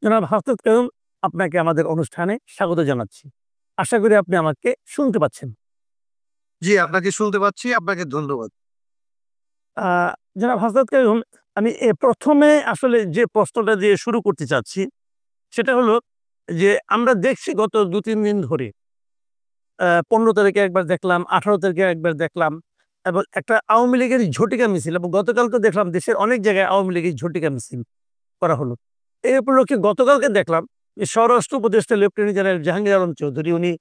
জনাব হাফেজ কায়ুম, আপনাকে আমাদের অনুষ্ঠানে স্বাগত জানাচ্ছি। আশা করি আপনি আমাকে শুনতে পাচ্ছেন। জি, আপনাকে শুনতে পাচ্ছি। আপনাকে ধন্যবাদ। আ জনাব হাফেজ কায়ুম, আমি ১ম এ আসলে যে প্রশ্নটা দিয়ে শুরু করতে চাচ্ছি, সেটা হলো যে আমরা দেখছি গত ২-৩ দিন ধরে ১৫ তারিখে একবার দেখলাম, ১৮ তারিখে একবার দেখলাম এবং একটা আওয়ামী লীগের ঝটিকা মিছিল এবং গতকালকে দেখলাম দেশের অনেক জায়গায় আওয়ামী লীগের ঝটিকা মিছিল করা হলো। এই উপলক্ষে গতকালকে দেখলাম যে স্বরাষ্ট্র উপদেষ্টা লেফটেন্যান্ট জেনারেল জাহাঙ্গীর আলম চৌধুরী উনি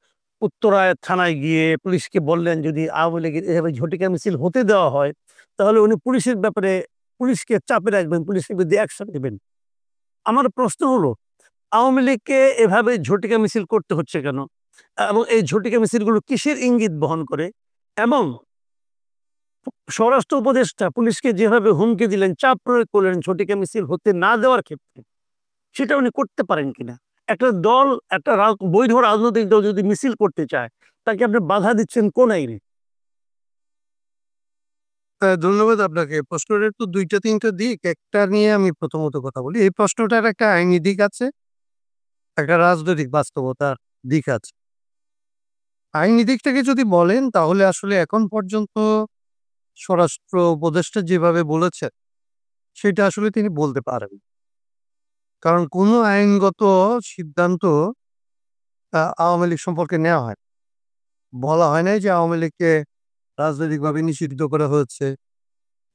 উত্তরায় থানায় গিয়ে পুলিশকে বললেন যদি আওয়ামী লীগের এভাবে ঝটিকা মিছিল হতে দেওয়া হয় তাহলে উনি পুলিশের ব্যাপারে পুলিশকে চাপে রাখবেন, পুলিশের বিরুদ্ধে অ্যাকশন নেবেন। আমার প্রশ্ন হলো আওয়ামী লীগকে এভাবে ঝটিকা মিছিল করতে হচ্ছে কেন? এবং এই ঝটিকা মিছিলগুলো কিসের ইঙ্গিত বহন করে? এবং স্বরাষ্ট্র উপদেষ্টা পুলিশকে যেভাবে হুমকি দিলেন, চাপ প্রয়োগ করলেন ঝটিকা মিছিল হতে না দেওয়ার ক্ষেত্রে সেটা উনি করতে পারেন কিনা? একটা দল, একটা বৈধ রাজনৈতিক দল যদি মিছিল করতে চায়, তাকে আপনি বাধা দিচ্ছেন কোন আইনে? ধন্যবাদ আপনাকে। প্রশ্নটার তো ২ টা ৩ টা দিক। একটা নিয়ে আমি প্রথমত কথা বলি। এই প্রশ্নটার একটা আইনি দিক আছে, একটা রাজনৈতিক বাস্তবতার দিক আছে। আইনি দিকটাকে যদি বলেন তাহলে আসলে এখন পর্যন্ত স্বরাষ্ট্র উপদেষ্টা যেভাবে বলেছেন, সেটা আসলে তিনি বলতে পারেন। কারণ কোনো আইনগত সিদ্ধান্ত আওয়ামী লীগ সম্পর্কে নেওয়া হয়। বলা হয় নাই যে আওয়ামী লীগকে রাজনৈতিকভাবে নিষিদ্ধ করা হয়েছে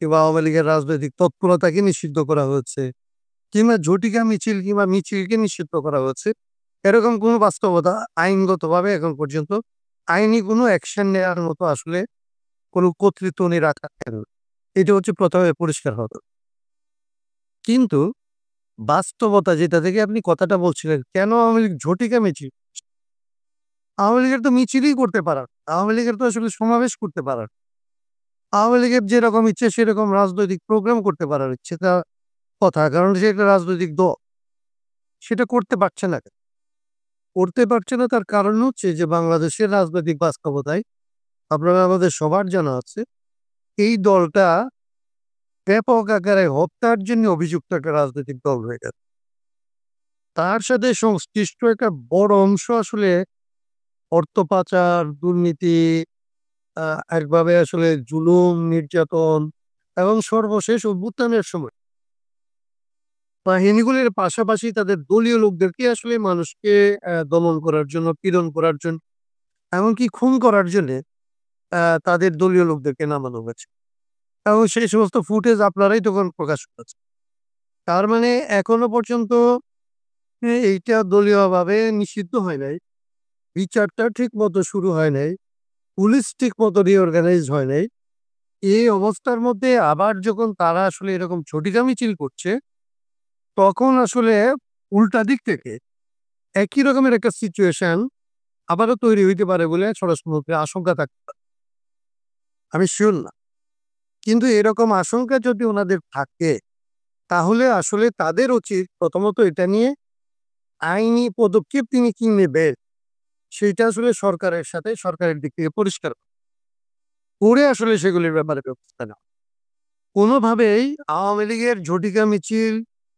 কিংবা আওয়ামী লীগের রাজনৈতিক তৎপরতাকে নিষিদ্ধ করা হয়েছে। কিংবা ঝটিকা মিছিল কিংবা মিছিলকে নিষিদ্ধ করা হয়েছে। এরকম কোনো বাস্তবতা আইনগতভাবে এখন পর্যন্ত আইনি কোনো অ্যাকশন নেওয়ার মতো আসলে কোনো কর্তৃত্ব উনি রাখেন না। এটা হচ্ছে ১ম এ পরিষ্কার হওয়া দরকার। কিন্তু বাস্তবতা যেটা থেকে আপনি কথাটা বলছিলেন, কেন আওয়ামী লীগ ঝটিকা মিছিল? আওয়ামী লীগের তো মিছিলই করতে পারার। আওয়ামী লীগের তো আসলে সমাবেশ করতে পারার। আওয়ামী লীগের যেরকম ইচ্ছে সেরকম রাজনৈতিক প্রোগ্রাম করতে পারার ইচ্ছে তা কথা। কারণ সে একটা রাজনৈতিক দল। সেটা করতে পারছে না। করতে পারছে না তার কারণ হচ্ছে যে বাংলাদেশের রাজনৈতিক বাস্তবতায় আপনারা আমাদের সবার জানা আছে এই দলটা ব্যাপক আকারে হত্যার জন্য অভিযুক্ত একটা রাজনৈতিক দল হয়ে গেছে। তার সাথে সংশ্লিষ্ট একটা বড় অংশ আসলে অর্থ পাচার, দুর্নীতি, একভাবে আসলে জুলুম, নির্যাতন এবং সর্বশেষ অভ্যুত্থানের সময় বাহিনীগুলির পাশাপাশি তাদের দলীয় লোকদেরকে আসলে মানুষকে দমন করার জন্য, পীড়ন করার জন্য, এমনকি খুন করার জন্যে তাদের দলীয় লোকদেরকে নামানো হয়েছে। এবং সেই সমস্ত ফুটেজ আপনারাই তখন প্রকাশ করেছেন। তার মানে এখনো পর্যন্ত এইটা দলীয়ভাবে নিষিদ্ধ হয় নাই। বিচারটা ঠিকমতো শুরু হয় নাই। পুলিশ ঠিকমতো রিঅর্গানাইজড হয় নাই। এই অবস্থার মধ্যে আবার যখন তারা আসলে এরকম ঝটিকা মিছিল করছে, তখন আসলে উল্টা দিক থেকে একই রকমের একটা সিচুয়েশন আবারও তৈরি হইতে পারে বলে স্বরাষ্ট্রমন্ত্রীর আশঙ্কা থাকতে পারে। আমি সিউর না। কিন্তু এরকম আশঙ্কা যদি ওনাদের থাকে, তাহলে আসলে তাদের উচিত প্রথমত এটা নিয়ে আইনি পদক্ষেপ তিনি কি নেবেন, সেইটা আসলে সরকারের সাথে সরকারের দিক থেকে পরিষ্কার করে আসলে সেগুলির ব্যাপারে ব্যবস্থা নেওয়া। কোনোভাবেই আওয়ামী লীগের ঝটিকা মিছিল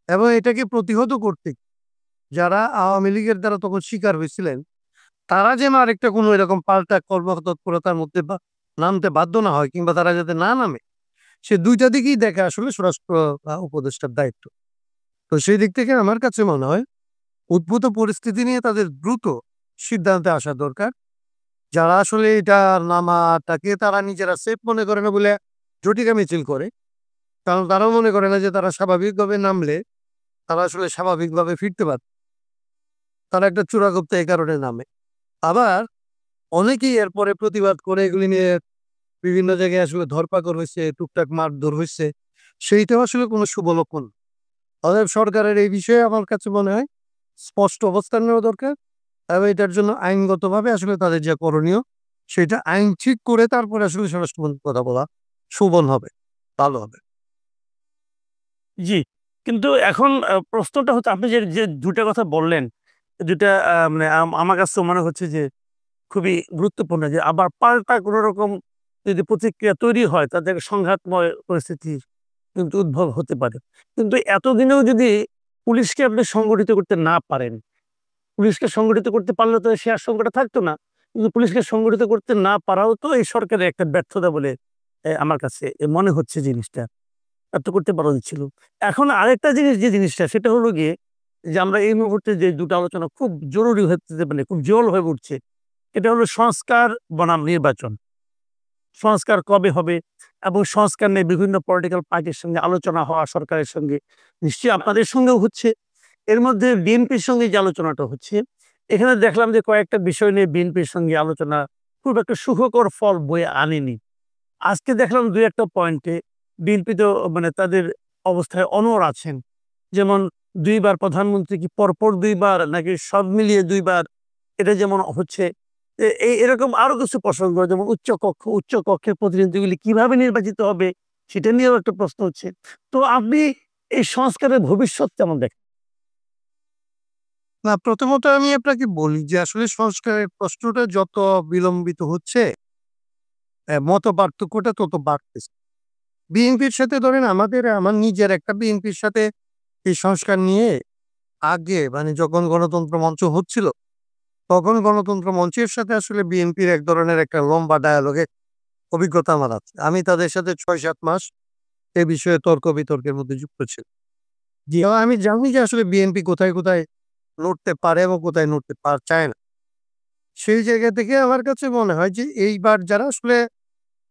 এবং এটাকে প্রতিহত করতে যারা আওয়ামী লীগের দ্বারা তখন শিকার হয়েছিলেন, তারা যেন আরেকটা কোনো এরকম পাল্টা কর্মতৎপরতার মধ্যে নামতে বাধ্য না হয় কিংবা তারা যাতে না নামে, সে ২ টা দিকেই দেখা আসলে স্বরাষ্ট্র উপদেষ্টার দায়িত্ব। তো সেই দিক থেকে আমার কাছে মনে হয় উদ্ভূত পরিস্থিতি নিয়ে তাদের দ্রুত সিদ্ধান্তে আসা দরকার। যারা আসলে এটা নামাটাকে তারা নিজেরা সেফ মনে করে না বলে ঝটিকা মিছিল করে। কারণ তারাও মনে করে না যে তারা স্বাভাবিকভাবে নামলে তারা আসলে স্বাভাবিকভাবে ফিরতে পারবে। তারা একটা চূড়াগুপ্ত এই কারণে নামে। আবার অনেকেই এরপরে প্রতিবাদ করে এগুলি নিয়ে বিভিন্ন জায়গায় আসলে ধরপাকড় হইছে, টুকটাক মারধর হইছে। সেইটাও আসলে কোনো শুভ লক্ষণ না। অতএব সরকারের এই বিষয়ে আমার কাছে মনে হয় স্পষ্ট অবস্থান নেওয়া দরকার এবং এটার জন্য আইনগতভাবে আসলে তাদের যা করণীয় সেটা আইন ঠিক করে তারপরে আসলে স্বরাষ্ট্রমন্ত্রীর কথা বলা শোভন হবে, ভালো হবে। জি। কিন্তু এখন প্রশ্নটা হচ্ছে আপনি যে ২ টা কথা বললেন, ২ টা মানে আমার কাছেও মনে হচ্ছে যে খুবই গুরুত্বপূর্ণ যে আবার পাল্টা কোন রকম যদি প্রতিক্রিয়া তৈরি হয় তাদের সংঘাতময় পরিস্থিতি কিন্তু উদ্ভব হতে পারে। কিন্তু এতদিনেও যদি পুলিশকে আপনি সংগঠিত করতে না পারেন, পুলিশকে সংগঠিত করতে পারলে তো সে আশঙ্কাটা থাকতো না। কিন্তু পুলিশকে সংগঠিত করতে না পারাও তো এই সরকারের একটা ব্যর্থতা বলে আমার কাছে মনে হচ্ছে জিনিসটা। তো করতে পারা উচিত ছিল। এখন আরেকটা জিনিস যে জিনিসটা সেটা হলো গিয়ে যে আমরা এই মুহূর্তে যে ২ টা আলোচনা খুব জরুরি হতে মানে খুব জোর হয়ে উঠছে। এটা হলো সংস্কার বনাম নির্বাচন। সংস্কার কবে হবে এবং সংস্কার নিয়ে বিভিন্ন পলিটিক্যাল পার্টির সঙ্গে আলোচনা হওয়া সরকারের সঙ্গে নিশ্চয়ই আপনাদের সঙ্গেও হচ্ছে। এর মধ্যে বিএনপির সঙ্গে যে আলোচনাটা হচ্ছে, এখানে দেখলাম যে কয়েকটা বিষয় নিয়ে বিএনপির সঙ্গে আলোচনা খুব একটা সুখকর ফল বয়ে আনেনি। আজকে দেখলাম ২-১ টা পয়েন্টে বিএনপি তো মানে তাদের অবস্থায় অনড় আছেন। যেমন ২ বার প্রধানমন্ত্রী কি পরপর ২ বার নাকি সব মিলিয়ে ২ বার এটা যেমন হচ্ছে। এরকম আরো কিছু প্রসঙ্গ যেমন উচ্চ কক্ষের প্রতিনিধিগুলি কিভাবে নির্বাচিত হবে সেটা নিয়েও একটা প্রশ্ন হচ্ছে। তো আপনি এই সংস্কারের ভবিষ্যৎ কেমন দেখেন? না, প্রথমত আমি আপনাকে বলি যে আসলে সংস্কারের প্রশ্নটা যত বিলম্বিত হচ্ছে, মত পার্থক্যটা তত বাড়তেছে। বিএনপির সাথে ধরেন আমার নিজের একটা বিএনপির সাথে এই সংস্কার নিয়ে আগে মানে যখন গণতন্ত্র মঞ্চ হচ্ছিল, তখন গণতন্ত্র মঞ্চের সাথে আসলে বিএনপির এক ধরনের একটা লম্বা ডায়ালগে অভিজ্ঞতা আমার আছে। আমি তাদের সাথে ৬-৭ মাস এ বিষয়ে তর্ক বিতর্কের মধ্যে যুক্ত ছিলাম। এবং আমি জানি যে আসলে বিএনপি কোথায়, কোথায় নড়তে পারে এবং কোথায় নড়তে চায় না। সেই জায়গা থেকে আমার কাছে মনে হয় যে এইবার যারা আসলে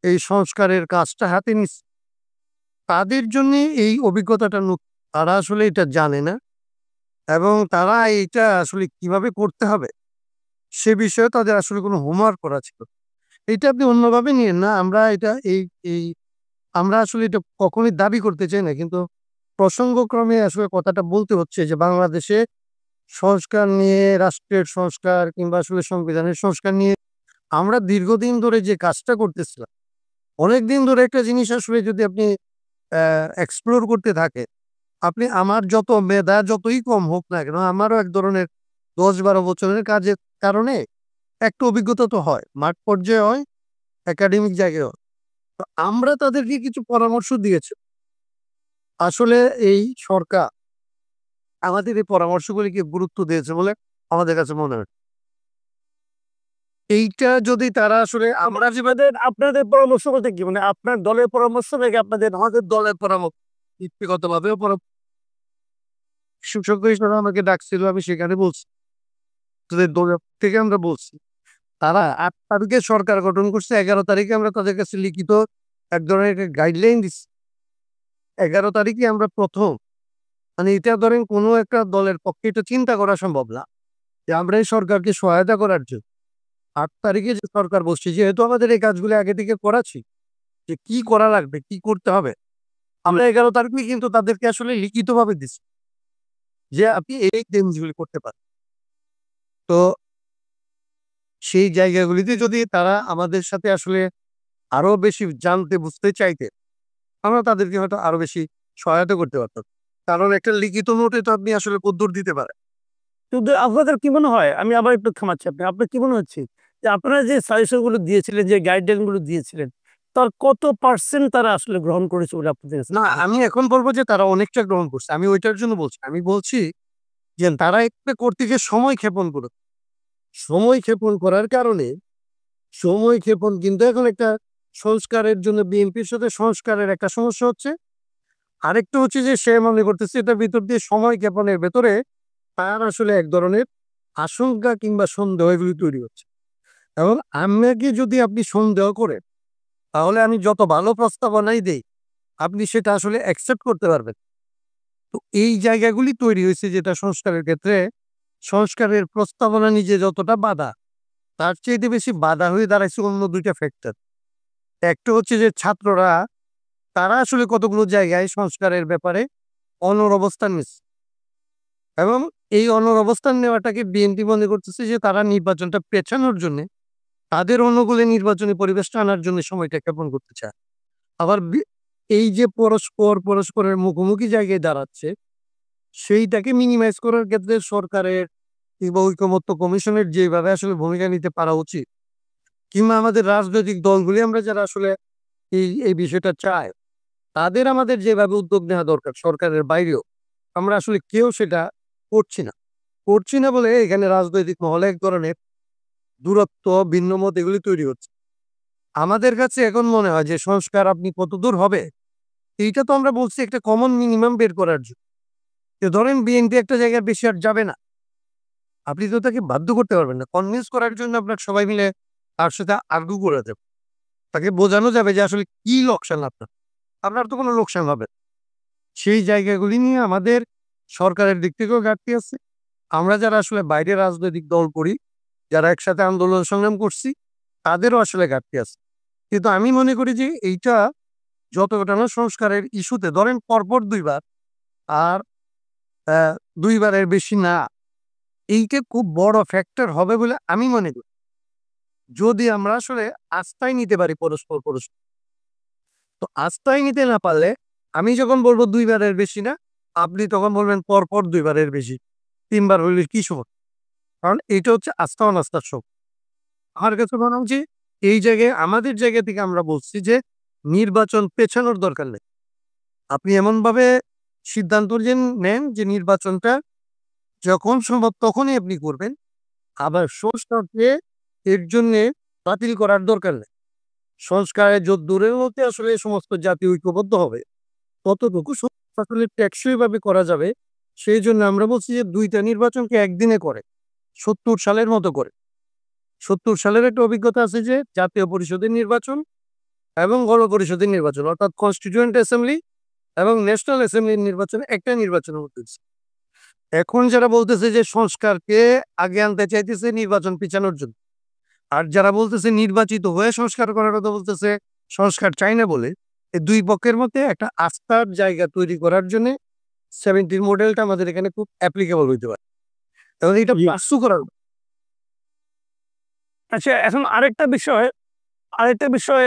এই সংস্কারের কাজটা হাতে নিচ্ছে, তাদের জন্যে এই অভিজ্ঞতাটা তারা আসলে এটা জানে না এবং তারা এইটা আসলে কিভাবে করতে হবে সে বিষয়ে তাদের আসলে কোনো হোমওয়ার্ক করা ছিল না। এটা আপনি অন্যভাবে নিয়েন না। আমরা এটা এই এই আমরা আসলে এটা কখনোই দাবি করতে চাই না। কিন্তু প্রসঙ্গক্রমে আসলে কথাটা বলতে হচ্ছে যে বাংলাদেশে সংস্কার নিয়ে, রাষ্ট্রের সংস্কার কিংবা আসলে সংবিধানের সংস্কার নিয়ে আমরা দীর্ঘদিন ধরে যে কাজটা করতেছিলাম, অনেকদিন ধরে একটা জিনিস আসলে যদি আপনি এক্সপ্লোর করতে থাকেন, আপনি আমার যত মেধা যতই কম হোক না কেন, আমারও এক ধরনের ১০-১২ বছরের কাজের কারণে একটা অভিজ্ঞতা তো হয়। মাঠ পর্যায়ে হয়, একাডেমিক জায়গায় হয়। তো আমরা তাদেরকে কিছু পরামর্শ দিয়েছি। আসলে এই সরকার আমাদের এই পরামর্শগুলিকে গুরুত্ব দিয়েছে বলে আমাদের কাছে মনে হয়। এইটা যদি তারা আসলে আমরা আপনাদের পরামর্শ বলতে কি? মানে আপনার দলের পরামর্শ নাকি আপনাদের আমাদের দলের পরামর্শ ব্যক্তিগতভাবেও বিশেষজ্ঞ হিসেবে আমাকে ডাকছিল, আমি সেখানে বলছি। তোদের দলের থেকে আমরা বলছি। তারা ৮ তারিখে সরকার গঠন করছে, ১১ তারিখে আমরা তাদের কাছে লিখিত এক ধরনের একটা গাইডলাইন দিচ্ছি। ১১ তারিখে আমরা ১ম মানে এটা ধরেন কোনো একটা দলের পক্ষে এটা চিন্তা করা সম্ভব না যে আমরা এই সরকারকে সহায়তা করার জন্য ৮ তারিখে যে সরকার বসছে, যেহেতু আমাদের এই কাজগুলো আগে থেকে করাছি যে কি করা লাগবে, কি করতে হবে, আমরা ১১ তারিখে কিন্তু তাদেরকে আসলে লিখিতভাবে দিচ্ছি যে আপনি এই জিনিসগুলি করতে পারেন। তো সেই জায়গাগুলিতে যদি তারা আমাদের সাথে আসলে আরো বেশি জানতে বুঝতে চাইতেন, আমরা তাদেরকে হয়তো আরো বেশি সহায়তা করতে পারতাম। কারণ একটা লিখিত নোটে তো আপনি আসলে কদ্দূর দিতে পারেন। কিন্তু আপনাদের কি মনে হয়? আমি আবার একটু থামাচ্ছি আপনি। আপনার কি মনে হচ্ছে যে আপনারা যে সাজেশন গুলো দিয়েছিলেন, যে গাইডলাইন গুলো দিয়েছিলেন, তার কত পার্সেন্ট তারা আসলে গ্রহণ করেছে বলে আপনাদের কাছে না, মনে হয়? আমি এখন বলব যে তারা অনেকটা গ্রহণ করছে। আমি ওইটার জন্য বলছি। আমি বলছি যে তারা একটা করতে গিয়ে সময় ক্ষেপণ করে। সময় ক্ষেপণ করার কারণে সময় ক্ষেপণ কিন্তু এখন একটা সংস্কারের জন্য বিএনপির সাথে সংস্কারের একটা সমস্যা হচ্ছে। আরেকটা হচ্ছে যে সে মনে করতেছে এটার ভিতর দিয়ে সময় ক্ষেপণের ভেতরে তার আসলে এক ধরনের আশঙ্কা কিংবা সন্দেহ এগুলি তৈরি হচ্ছে। এবং আমাকে যদি আপনি সন্দেহ করেন, তাহলে আমি যত ভালো প্রস্তাবনাই দেই, আপনি সেটা আসলে অ্যাকসেপ্ট করতে পারবেন। তো এই জায়গাগুলি তৈরি হয়েছে যেটা সংস্কারের ক্ষেত্রে সংস্কারের প্রস্তাবনা নিজে যতটা বাধা, তার চাইতে বেশি বাধা হয়ে দাঁড়াইছে অন্য ২ টা ফ্যাক্টর। একটা হচ্ছে যে ছাত্ররা তারা আসলে কতগুলো জায়গায় সংস্কারের ব্যাপারে অনড় অবস্থান নিচ্ছে এবং এই অনড় অবস্থান নেওয়াটাকে বিএনপি মনে করতেছে যে তারা নির্বাচনটা পেছানোর জন্যে, তাদের অনুকূলে নির্বাচনী পরিবেশটা আনার জন্য সময়টা ক্ষেপণ করতে চায়। আবার এই যে পরস্পরের মুখোমুখি জায়গায় দাঁড়াচ্ছে, সেইটাকে মিনিমাইজ করার ক্ষেত্রে সরকারের কিংবা ঐকমত্য কমিশনের যেভাবে আসলে ভূমিকা নিতে পারা উচিত, কিংবা আমাদের রাজনৈতিক দলগুলি আমরা যারা আসলে এই বিষয়টা চায়, তাদের আমাদের যেভাবে উদ্যোগ নেওয়া দরকার সরকারের বাইরেও, আমরা আসলে কেউ সেটা করছি না। করছি না বলে এখানে রাজনৈতিক মহলে এক ধরনের দূরত্ব, ভিন্নমত এগুলি তৈরি হচ্ছে। আমাদের কাছে এখন মনে হয় যে সংস্কার আপনি কতদূর হবে, এইটা তো আমরা বলছি একটা কমন মিনিমাম বের করার জন্য। যে ধরেন বিএনপি একটা জায়গায় বেশি আর যাবে না। আপনি তো তাকে বাধ্য করতে পারবেন না। কনভিন্স করার জন্য আপনার সবাই মিলে তার সাথে আর্গু করে যাবে। তাকে বোঝানো যাবে যে আসলে কি লোকসান আপনার। আপনার তো কোনো লোকসান হবে না। সেই জায়গাগুলি নিয়ে আমাদের সরকারের দিক থেকেও ঘাটতি আছে। আমরা যারা আসলে বাইরে রাজনৈতিক দল করি, যারা একসাথে আন্দোলন সংগ্রাম করছি, তাদেরও আসলে ঘাটতি আছে। কিন্তু আমি মনে করি যে এইটা যতটা না সংস্কারের ইস্যুতে ধরেন পরপর ২ বার আর ২ বারের বেশি না, এইটা খুব বড় ফ্যাক্টর হবে বলে আমি মনে করি। যদি আমরা আসলে আস্থায় নিতে পারি পরস্পর। তো আস্থায় নিতে না পারলে আমি যখন বলবো ২ বারের বেশি না, আপনি তখন বলবেন পরপর ২ বারের বেশি। ৩ বার হইলে কি সমস্যা? কারণ এটা হচ্ছে আস্থা অনাস্থার শোক। আমার কাছে মনে হয় যে এই জায়গায় আমাদের জায়গা থেকে আমরা বলছি যে নির্বাচন পেছানোর দরকার নেই। আপনি এমনভাবে সিদ্ধান্ত নেন যে নির্বাচনটা যখন সম্ভব তখনই আপনি করবেন। আবার সংস্কারকে এর জন্যে বাতিল করার দরকার নেই। সংস্কারের যদ্দূরের মধ্যে আসলে সমস্ত জাতি ঐক্যবদ্ধ হবে, ততটুকু আসলে টেকসইভাবে করা যাবে। সেই জন্য আমরা বলছি যে ২ টা নির্বাচনকে একদিনে করে, ৭০ সালের মতো করে। ৭০ সালের একটা অভিজ্ঞতা আছে যে জাতীয় পরিষদের নির্বাচন এবং গণপরিষদের নির্বাচন অর্থাৎ কনস্টিটিউয়েন্ট অ্যাসেম্বলি এবং ন্যাশনাল অ্যাসেম্বলির নির্বাচন একটা নির্বাচনের মধ্যে হচ্ছে। এখন যারা বলতেছে যে সংস্কারকে আগে আনতে চাইতেছে নির্বাচন পিছানোর জন্য, আর যারা বলতেছে নির্বাচিত হয়ে সংস্কার করার কথা বলতেছে সংস্কার চাই না বলে, এই ২ পক্ষের মধ্যে একটা আস্থার জায়গা তৈরি করার জন্য 17 মডেলটা আমাদের এখানে খুব অ্যাপ্লিকেবল হইতে পারে এবং এটা পার্সু করার। আচ্ছা, এখন আরেকটা বিষয়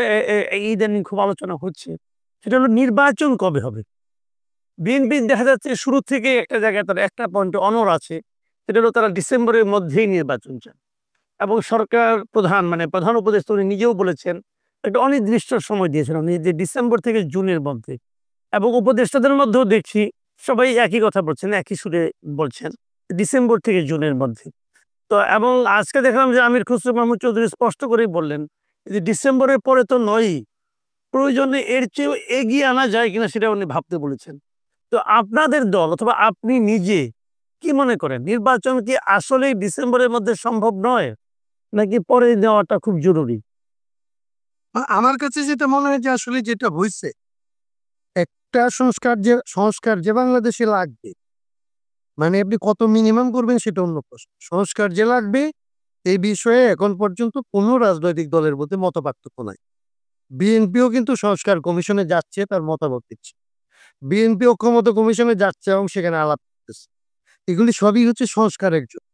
এই ইদানিং খুব আলোচনা হচ্ছে। সেটা হলো নির্বাচন কবে হবে? বিএনপি দেখা যাচ্ছে শুরু থেকে একটা জায়গায় তারা একটা পয়েন্টে অনড় আছে। সেটা হলো তারা ডিসেম্বরের মধ্যেই নির্বাচন চান। এবং সরকার প্রধান মানে প্রধান উপদেষ্টা উনি নিজেও বলেছেন, একটা অনির্দিষ্ট সময় দিয়েছেন উনি যে ডিসেম্বর থেকে জুনের মধ্যে। এবং উপদেষ্টাদের মধ্যেও দেখছি সবাই একই কথা বলছেন, একই সুরে বলছেন, ডিসেম্বর থেকে জুনের মধ্যে। তো এবং আজকে দেখলাম যে আমির খসরু মাহমুদ চৌধুরী স্পষ্ট করেই বললেন যে ডিসেম্বরের পরে তো নয়ই, প্রয়োজনে এর চেয়েও এগিয়ে আনা যায় কিনা সেটা উনি ভাবতে বলেছেন। তো আপনাদের দল অথবা আপনি নিজে কি মনে করেন, নির্বাচন কি আসলেই ডিসেম্বরের মধ্যে সম্ভব নয়, নাকি পরে নেওয়াটা খুব জরুরি? আমার কাছে যেটা মনে হয় যে আসলে যেটা হইছে, একটা সংস্কার যে বাংলাদেশে লাগবে, মানে আপনি কত মিনিমাম করবেন সেটা অন্য প্রশ্ন। সংস্কার যে লাগবে এই বিষয়ে এখন পর্যন্ত কোনো রাজনৈতিক দলের মধ্যে মতপার্থক্য নাই। বিএনপিও কিন্তু সংস্কার কমিশনে যাচ্ছে, তার মতামত দিচ্ছে। বিএনপি ঐক্যমত্য কমিশনে যাচ্ছে এবং সেখানে আলাপ করতেছে। এগুলি সবই হচ্ছে সংস্কারের জন্য।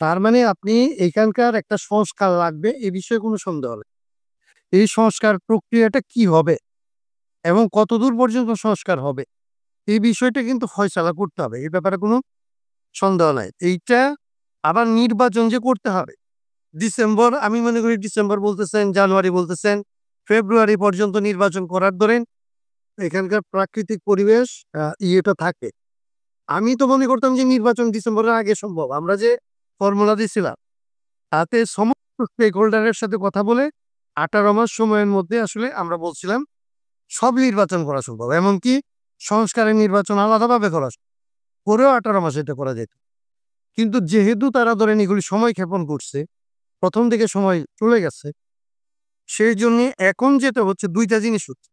তার মানে আপনি এখানকার একটা সংস্কার লাগবে এ বিষয়ে কোনো সন্দেহ নেই। এই সংস্কার প্রক্রিয়াটা কি হবে এবং কতদূর পর্যন্ত সংস্কার হবে এই বিষয়টা কিন্তু ফয়সালা করতে হবে। এই ব্যাপারে কোনো সন্দেহ নাই। এইটা আবার নির্বাচন যে করতে হবে ডিসেম্বর, আমি মনে করি ডিসেম্বর বলতেছেন, জানুয়ারি বলতেছেন, ফেব্রুয়ারি পর্যন্ত নির্বাচন করার ধরেন এখানকার প্রাকৃতিক পরিবেশ ইয়েটা থাকে। আমি তো মনে করতাম যে নির্বাচন ডিসেম্বরের আগে সম্ভব। আমরা যে ফর্মুলা দিয়েছিলাম তাতে সমস্ত স্টেক হোল্ডারের সাথে কথা বলে 18 মাস সময়ের মধ্যে আসলে আমরা বলছিলাম সব নির্বাচন করা সম্ভব, এমনকি সংস্কারের নির্বাচন আলাদাভাবে করা করেও 18 মাসে এটা করা যেত। কিন্তু যেহেতু তারা ধরেন এগুলি সময় ক্ষেপণ করছে, প্রথম দিকে সময় চলে গেছে, সেই জন্য এখন যেটা হচ্ছে ২টা জিনিস হচ্ছে।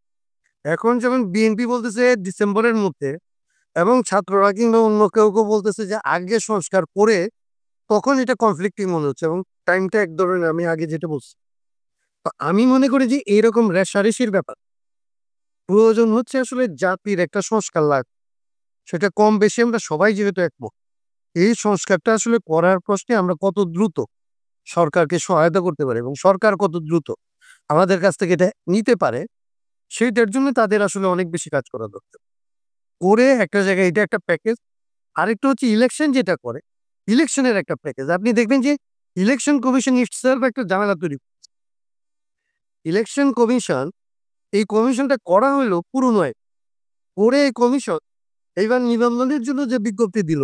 এখন যেমন বিএনপি বলতেছে ডিসেম্বরের মধ্যে এবং ছাত্ররা কিংবা অন্য কেউ বলতেছে যে আগে সংস্কার করে, তখন এটা কনফ্লিক্টিং মনে হচ্ছে এবং টাইমটা এক ধরনের আমি আগে যেটা বলছি। তো আমি মনে করি যে এরকম রেষারেষির ব্যাপার প্রয়োজন হচ্ছে আসলে জাতির একটা সংস্কার লাগবে। সেটা কম বেশি আমরা সবাই যেহেতু একমত, এই সংস্কারটা আসলে করার প্রশ্নে আমরা কত দ্রুত সরকারকে সহায়তা করতে পারি এবং সরকার কত দ্রুত আমাদের কাছ থেকে এটা নিতে পারে, সেইটার জন্য তাদের আসলে অনেক বেশি কাজ করা দরকার। করে একটা জায়গায় এটা একটা প্যাকেজ। আরেকটা হচ্ছে ইলেকশন যেটা করে, ইলেকশনের একটা প্যাকেজ। আপনি দেখবেন যে ইলেকশন কমিশন ইটসেলফ একটা ঝামেলা তৈরি করছে। ইলেকশন কমিশন, এই কমিশনটা করা হলো পুরো নয়, করে এই কমিশন এইবার নিবন্ধনের জন্য যে বিজ্ঞপ্তি দিল,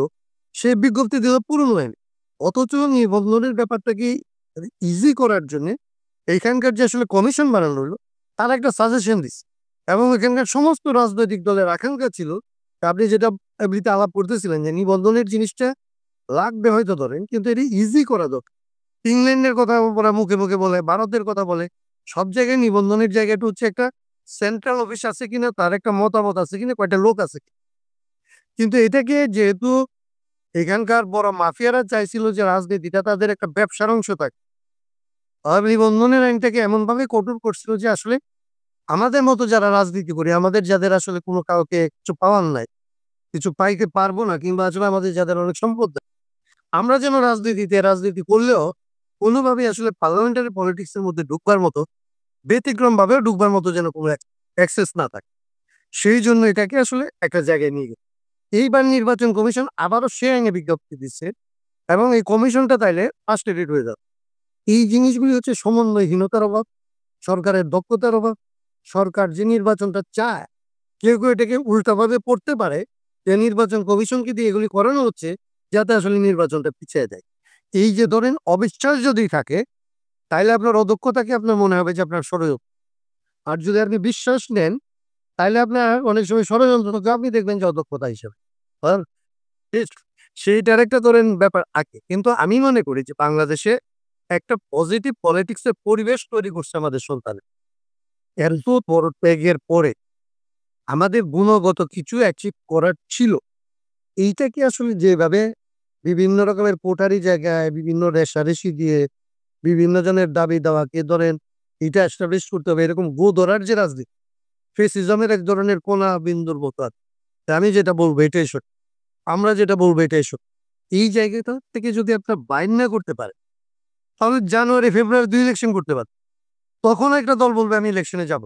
সেই বিজ্ঞপ্তি দিল পুরনো আইনে। অথচ নিবন্ধনের ব্যাপারটাকে ইজি করার জন্য এইখানকার যে আসলে কমিশন বানানো হলো, তার একটা সাজেশন দিচ্ছে। এবং এখানকার সমস্ত রাজনৈতিক দলের আকাঙ্ক্ষা ছিল, আপনি যেটা এমনিতে আলাপ করতেছিলেন যে নিবন্ধনের জিনিসটা লাগবে হয়তো ধরেন, কিন্তু এটি ইজি করা দরকার। ইংল্যান্ডের কথা ওরা মুখে মুখে বলে, ভারতের কথা বলে, সব জায়গায় নিবন্ধনের জায়গাটা হচ্ছে একটা সেন্ট্রাল অফিস আছে কিনা, তার একটা মতামত আছে কিনা, কয়টা লোক আছে কিনা। কিন্তু এটাকে যেহেতু এখানকার বড় মাফিয়ারা চাইছিল যে রাজনীতিটা তাদের একটা ব্যবসার অংশ থাকে, নিবন্ধনের আইনটাকে এমন ভাবে কঠোর করছিল যে আসলে আমাদের মতো যারা রাজনীতি করি, আমাদের যাদের আসলে কোনো কাউকে কিছু পাওয়ার নাই, কিছু পাইতে পারবো না, কিংবা আসলে আমাদের যাদের অনেক সম্পদ নাই, আমরা যেন রাজনীতি করলেও কোনোভাবেই আসলে পার্লামেন্টারি পলিটিক্স এর মধ্যে ঢুকবার মতো, ব্যতিক্রম ভাবেও ঢুকবার মতো যেন কোনো অ্যাক্সেস না থাকে। সেই জন্য এটাকে আসলে একটা জায়গায় নিয়ে গেল। এইবার নির্বাচন কমিশন আবারও সে আইনে বিজ্ঞপ্তি দিচ্ছে, এবং এই কমিশনটা তাইলে ফার্স্টেড হয়ে যাবে। এই জিনিসগুলি হচ্ছে সমন্বয়হীনতার অভাব, সরকারের দক্ষতার অভাব। সরকার যে নির্বাচনটা চায়, কেউ কেউ এটাকে উল্টাভাবে পড়তে পারে যে নির্বাচন কমিশনকে দিয়ে এগুলি করানো হচ্ছে যাতে আসলে নির্বাচনটা পিছিয়ে যায়। এই যে ধরেন অবিশ্বাস যদি থাকে, তাইলে আপনার অদক্ষতাকে আপনার মনে হবে যে আপনার ষড়যন্ত্র। আর যদি আপনি বিশ্বাস নেন, তাইলে আপনার অনেক সময় ষড়যন্ত্রকে আপনি দেখবেন যে অদক্ষতা হিসেবে। আর সেইটার একটা ধরেন ব্যাপার আগে, কিন্তু আমি মনে করি যে বাংলাদেশে একটা পজিটিভ পলিটিক্সের পরিবেশ তৈরি করছে আমাদের সন্তানের। এত বড় ত্যাগের পরে আমাদের গুণগত কিছু অ্যাচিভ করার ছিল, এইটাকে আসলে যেভাবে বিভিন্ন রকমের কোটারি জায়গায় বিভিন্ন রেশারেশি দিয়ে বিভিন্ন জনের দাবি দেওয়াকে ধরেন এটা এস্টাবলিশ করতে হবে, এরকম গো ধরার যে রাজনীতি, ফেসিজমের এক ধরনের কোনা বিন্দুর মতো আর। আমি যেটা বলবো এটাই সত্যি, আমরা যেটা বলবো এটাই সত্যি। এই জায়গাটা থেকে যদি আপনার বাইর না করতে পারে, তাহলে জানুয়ারি ফেব্রুয়ারি 2 ইলেকশন করতে পারে, তখন একটা দল বলবে আমি ইলেকশনে যাব।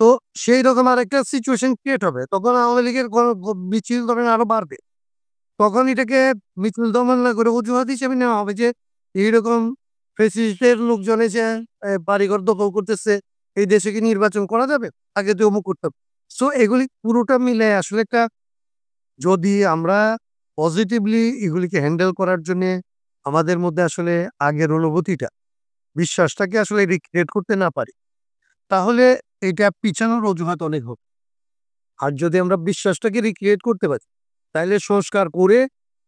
তো সেই রকম আরেকটা সিচুয়েশন ক্রিয়েট হবে, তখন আওয়ামী লীগের মিছিল ধরেন আরো বাড়বে। তখন এটাকে মিছিল দমন না করে অজুহাত হিসেবে নেওয়া হবে যে এইরকম ফেসিস্টের লোকজন এসে বাড়িঘর দখল করতেছে, এই দেশে কি নির্বাচন করা যাবে, আগে তো অমুক করতে হবে। সো এগুলি পুরোটা মিলে আসলে একটা, যদি আমরা পজিটিভলি এগুলিকে হ্যান্ডেল করার জন্য আমাদের মধ্যে আসলে আগের অনুভূতিটা, বিশ্বাসটাকে আসলে রিক্রিয়েট করতে না পারি, তাহলে এটা পিছানোর অজুহাত অনেক হবে। আর যদি আমরা বিশ্বাসটাকে রিক্রিয়েট করতে পারি, তাইলে সংস্কার করে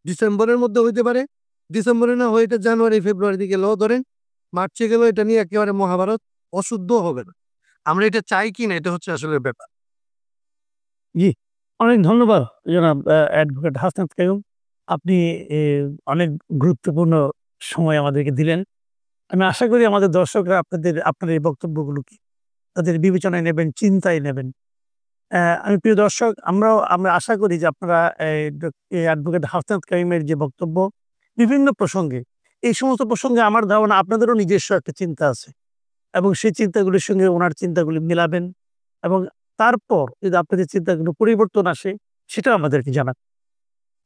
ডিসেম্বরের মধ্যে হইতে পারে, ডিসেম্বরে না হয়ে এটা জানুয়ারি ফেব্রুয়ারি দিকে গেলেও ধরেন, মার্চে গেলেও এটা নিয়ে একেবারে মহাভারত, অশুদ্ধ হবে না। আমরা এটা চাই কি না, এটা হচ্ছে আসলে ব্যাপার। জি, অনেক ধন্যবাদ জনাব অ্যাডভোকেট হাসনাত কাইয়ুম। আপনি এ অনেক গুরুত্বপূর্ণ সময় আমাদেরকে দিলেন। আমি আশা করি আমাদের দর্শকরা আপনার এই বক্তব্যগুলোকে তাদের বিবেচনায় নেবেন, চিন্তায় নেবেন। আমি প্রিয় দর্শক, আমরা আশা করি যে আপনারা এই অ্যাডভোকেট হাসনাত কাইয়ুমের যে বক্তব্য বিভিন্ন প্রসঙ্গে, এই সমস্ত প্রসঙ্গে আমার ধারণা আপনাদেরও নিজস্ব একটা চিন্তা আছে, এবং সেই চিন্তাগুলির সঙ্গে ওনার চিন্তাগুলি মিলাবেন, এবং তারপর যদি আপনাদের চিন্তাগুলো পরিবর্তন আসে, সেটাও আমাদেরকে জানান।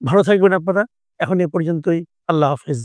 ভালো থাকবেন আপনারা। এখন এ পর্যন্তই। আল্লাহ হাফেজ।